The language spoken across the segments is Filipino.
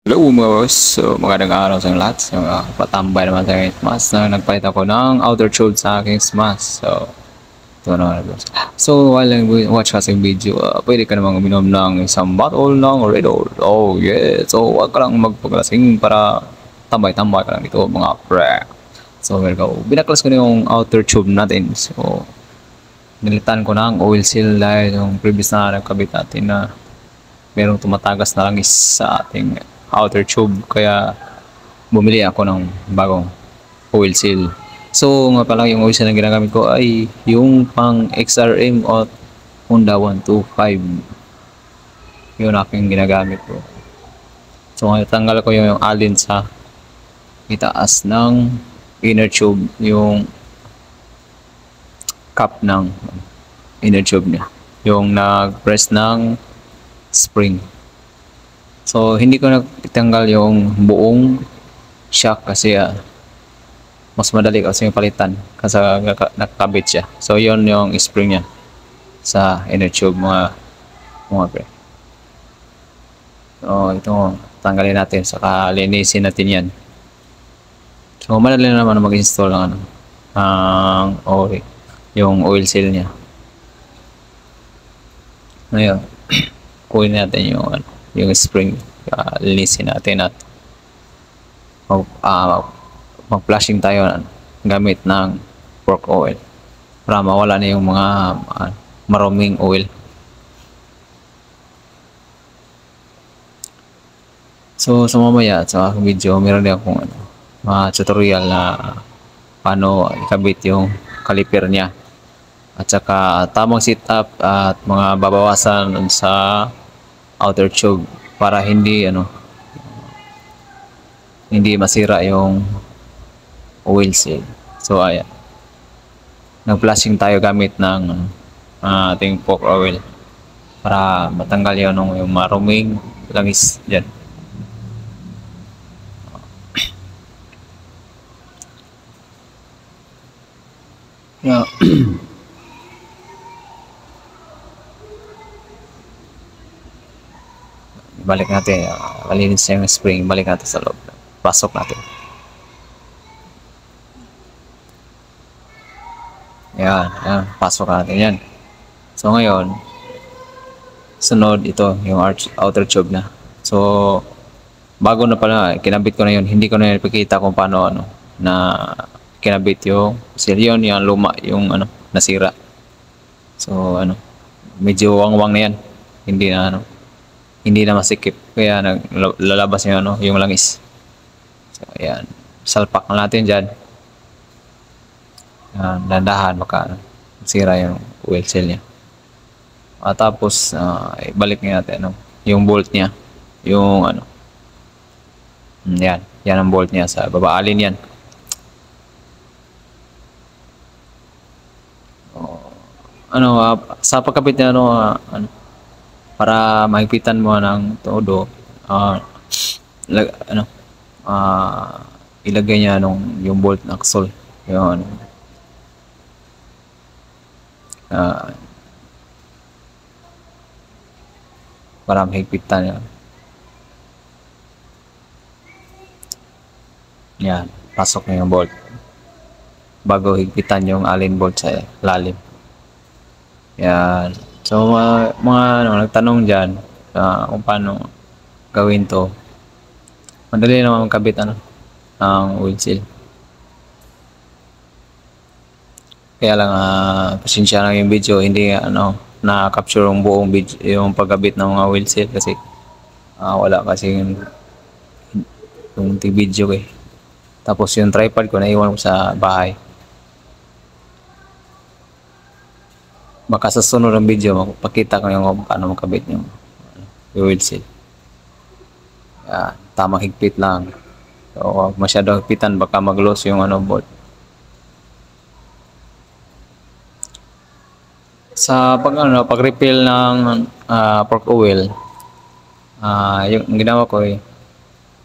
Hello mga boss, so magandang araw sa lahat. So, patambay naman sa aking smash na nagpalit ako ng outer tube sa aking smash. So, ito na boss. So, while watch kasing video, pwede ka namang uminom ng isang bottle ng Red Bull. Oh yeah, so wag ka lang magpaglasing para tambay-tambay ka lang dito mga pre. So, here go. Binaklas ko na yung outer tube natin. So, nilitan ko ng oil seal dahil yung previous na nagkabit natin na merong tumatagas na langis sa ating outer tube, kaya bumili ako ng bagong oil seal. So nga pala, yung oil seal na ginagamit ko ay yung pang XRM at Honda 125, yun aking ginagamit ko. So ngayon tanggal ko yung alin sa itaas ng inner tube, yung cap ng inner tube niya, yung nag-press ng spring. So hindi ko natanggal yung buong shock kasi mas madali kasi yung palitan kasi nakakabit siya. So yon yung spring niya sa inner tube mga pre. So ito, tanggalin natin saka linisin natin yan. So madali naman mag-install ng oil, yung oil seal niya. Ngayon kunin natin yung spring, linisin natin at mag-flushing tayo gamit ng fork oil para mawala na yung mga maruming oil. So sa mamaya sa aking video, meron din akong tutorial na paano ikabit yung caliper niya at saka tamang setup at mga babawasan sa outer tube para hindi hindi masira yung oil seal. So ayan, nag-flushing tayo gamit ng ating fork oil para matanggal yung maruming langis dyan. Yeah. Balik natin, malinis yung spring, balik natin sa loob, pasok natin. Yan, pasok natin yan. So ngayon, sunod ito yung outer tube na. So bago na pala, kinabit ko na yun, hindi ko na ipakita kung paano na kinabit yung seal. Yun yung luma, yung nasira. So medyo wang-wang na yan, hindi na masikip, kaya lalabas yung langis. So ayan, salpak na natin dyan. Dandahan baka masira yung oil seal niya. Tapos ibalik natin yung bolt niya, yung yan ang bolt niya sa baba, alin yan. Sa pagkabit niya para mahigpitan mo ng todo, ilagay niya yung bolt axle, yun. Para mahigpitan niya. Yan, pasok na yung bolt bago higpitan yung alin bolt sa lalim. Yan. So mga nagtanong dyan kung paano gawin to, madali naman magkabit ang oil seal. Kaya lang pasensya lang yung video, hindi na-capture yung buong video, yung pagkabit ng mga oil seal kasi wala kasi yung video eh. Tapos yung tripod ko naiwan ko sa bahay. Baka sa sunod ng video magpakita ko yung paano makabit yung oil seal. Tamang higpit lang. So masyadong higpitan baka mag-loss yung bolt. Sa pag-refill ng fork oil, yung ginawa ko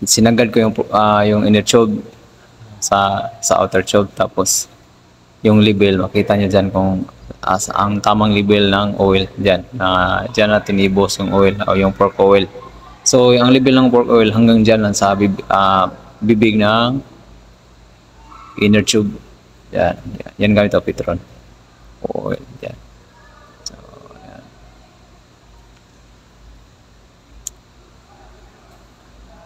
sinagad ko yung inner tube sa outer tube, tapos yung label makita niyo diyan kung ang tamang level ng oil dyan. Dyan natin ibos yung oil o yung fork oil. So, ang level ng pork oil hanggang dyan lang sa bibig ng inner tube. Yan. Yan gamit ang Petron. Oil. Yan. So, yan.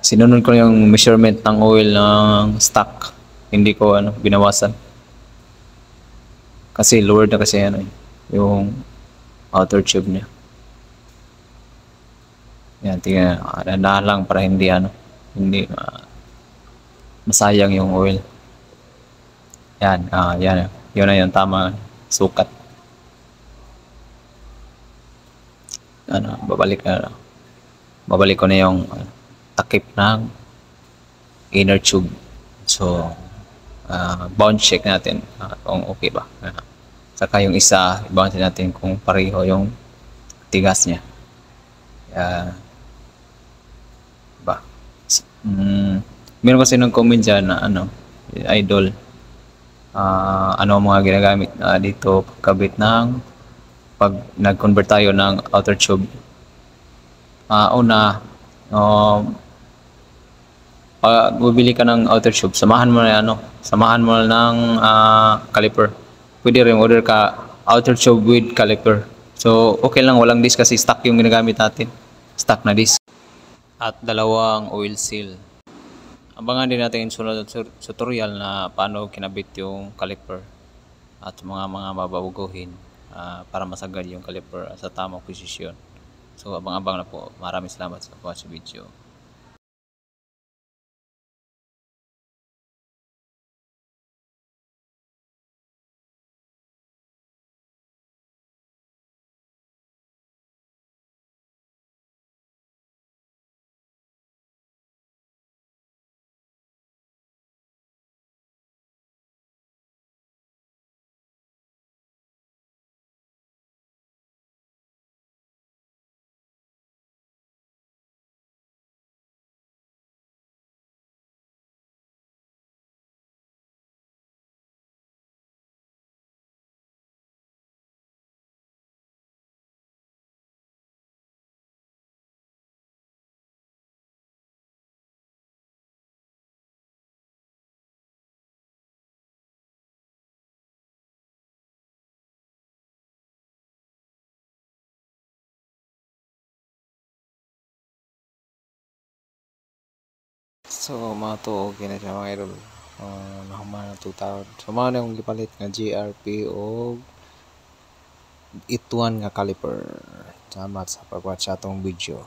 Sinunod ko yung measurement ng oil ng stock. Hindi ko binawasan. Kasi lowered na kasi yung outer tube niya. Yan, tingnan. Dandahan lang para hindi hindi masayang yung oil. Yan, yan. Yun na yung tama sukat. Babalik ko na yung takip ng inner tube. So, bound check natin kung okay ba. Saka yung isa, bound natin kung pareho yung tigas niya. Ba. Meron kasi nung comment dyan na idol, ano mga ginagamit dito pagkabit ng pag nag-convert tayo ng outer tube. Una, pag bibili ka ng outer tube, samahan mo na ng caliper. Pwede rin order ka outer tube with caliper. So okay lang, walang disc kasi stock yung ginagamit natin, stock na disc. At dalawang oil seal. Abangan din natin yung sunod tutorial na paano kinabit yung caliper at mga babaguhin para masagad yung caliper sa tamang posisyon. So abang-abang na po. Maraming salamat sa watch video. So mga to okay na siya mga idol. Nahuman na 2,000. So mga na yung gipalit nga GRP o ituan nga caliper. Salamat sa pag-watch atong video.